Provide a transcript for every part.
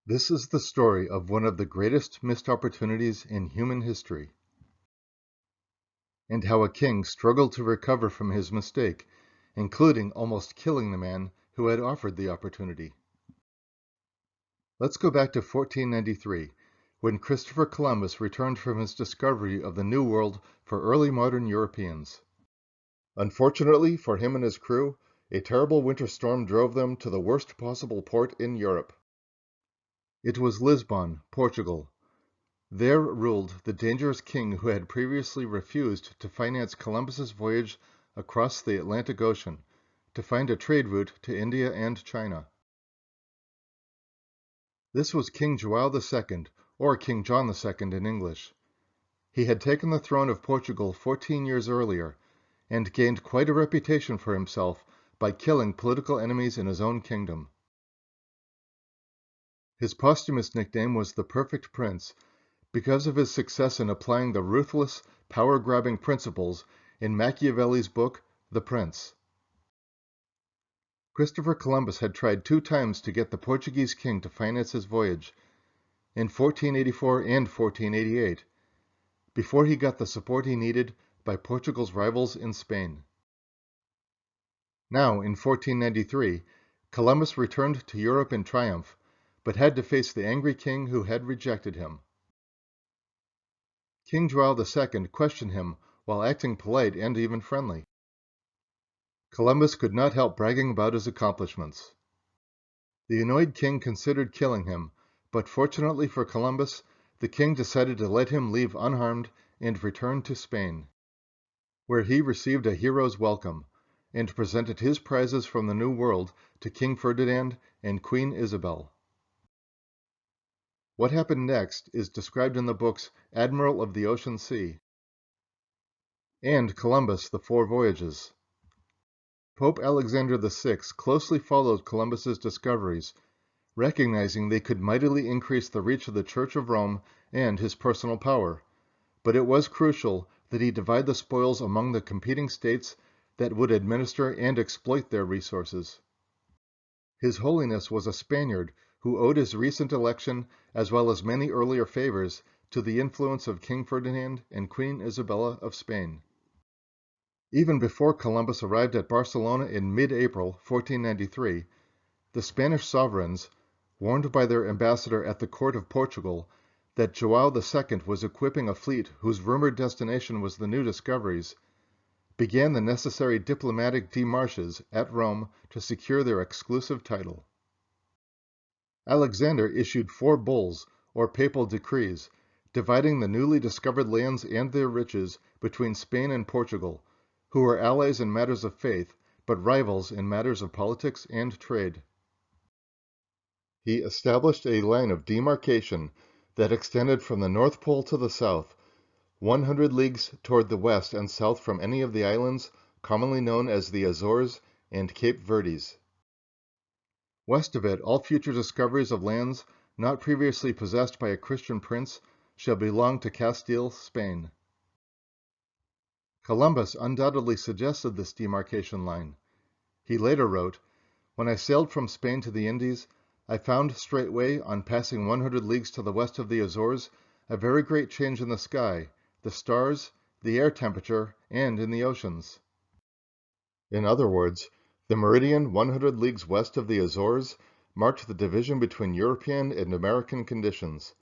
This is the story of one of the greatest missed opportunities in human history, and how a king struggled to recover from his mistake, including almost killing the man who had offered the opportunity. Let's go back to 1493, when Christopher Columbus returned from his discovery of the New World for early modern Europeans. Unfortunately for him and his crew, a terrible winter storm drove them to the worst possible port in Europe. It was Lisbon, Portugal. There ruled the dangerous king who had previously refused to finance Columbus's voyage across the Atlantic Ocean to find a trade route to India and China. This was King Joao II, or King John II in English. He had taken the throne of Portugal 14 years earlier, and gained quite a reputation for himself by killing political enemies in his own kingdom. His posthumous nickname was the Perfect Prince, because of his success in applying the ruthless, power-grabbing principles in Machiavelli's book, The Prince. Christopher Columbus had tried 2 times to get the Portuguese king to finance his voyage, in 1484 and 1488, before he got the support he needed by Portugal's rivals in Spain. Now, in 1493, Columbus returned to Europe in triumph, but had to face the angry king who had rejected him. King Joao II questioned him while acting polite and even friendly. Columbus could not help bragging about his accomplishments. The annoyed king considered killing him, but fortunately for Columbus, the king decided to let him leave unharmed and return to Spain, where he received a hero's welcome, and presented his prizes from the New World to King Ferdinand and Queen Isabel. What happened next is described in the books Admiral of the Ocean Sea and Columbus, the Four Voyages. Pope Alexander VI closely followed Columbus's discoveries, recognizing they could mightily increase the reach of the Church of Rome and his personal power, but it was crucial that he divide the spoils among the competing states that would administer and exploit their resources. His Holiness was a Spaniard who owed his recent election, as well as many earlier favors, to the influence of King Ferdinand and Queen Isabella of Spain. Even before Columbus arrived at Barcelona in mid-April 1493, the Spanish sovereigns, warned by their ambassador at the court of Portugal that Joao II was equipping a fleet whose rumored destination was the new discoveries, began the necessary diplomatic démarches at Rome to secure their exclusive title. Alexander issued 4 bulls, or papal decrees, dividing the newly discovered lands and their riches between Spain and Portugal, who were allies in matters of faith, but rivals in matters of politics and trade. He established a line of demarcation that extended from the North Pole to the south, 100 leagues toward the west and south from any of the islands commonly known as the Azores and Cape Verdes. West of it, all future discoveries of lands not previously possessed by a Christian prince shall belong to Castile, Spain. Columbus undoubtedly suggested this demarcation line. He later wrote, "When I sailed from Spain to the Indies, I found straightway, on passing 100 leagues to the west of the Azores, a very great change in the sky, the stars, the air temperature, and in the oceans." In other words, the meridian 100 leagues west of the Azores marked the division between European and American conditions,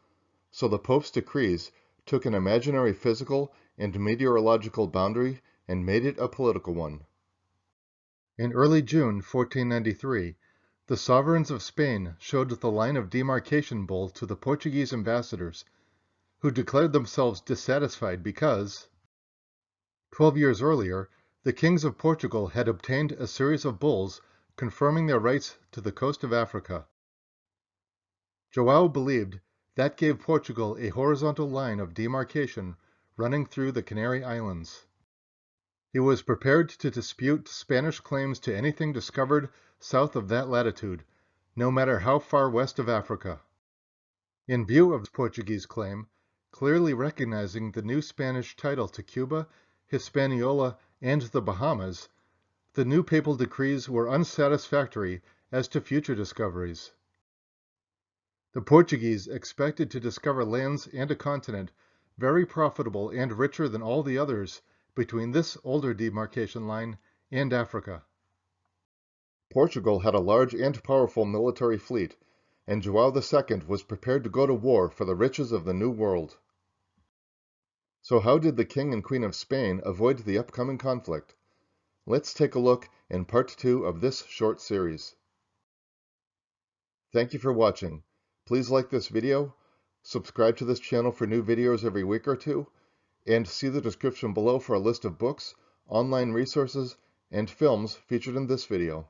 so the Pope's decrees took an imaginary physical and meteorological boundary and made it a political one. In early June 1493, the sovereigns of Spain showed the line of demarcation bull to the Portuguese ambassadors, who declared themselves dissatisfied because, 12 years earlier, the kings of Portugal had obtained a series of bulls confirming their rights to the coast of Africa. Joao believed that gave Portugal a horizontal line of demarcation running through the Canary Islands. He was prepared to dispute Spanish claims to anything discovered south of that latitude, no matter how far west of Africa. In view of the Portuguese claim, clearly recognizing the new Spanish title to Cuba, Hispaniola, and the Bahamas, the new papal decrees were unsatisfactory as to future discoveries. The Portuguese expected to discover lands and a continent very profitable and richer than all the others between this older demarcation line and Africa. Portugal had a large and powerful military fleet, and Joao II was prepared to go to war for the riches of the New World. So how did the King and Queen of Spain avoid the upcoming conflict? Let's take a look in part 2 of this short series. Thank you for watching. Please like this video, subscribe to this channel for new videos every week or two, and see the description below for a list of books, online resources, and films featured in this video.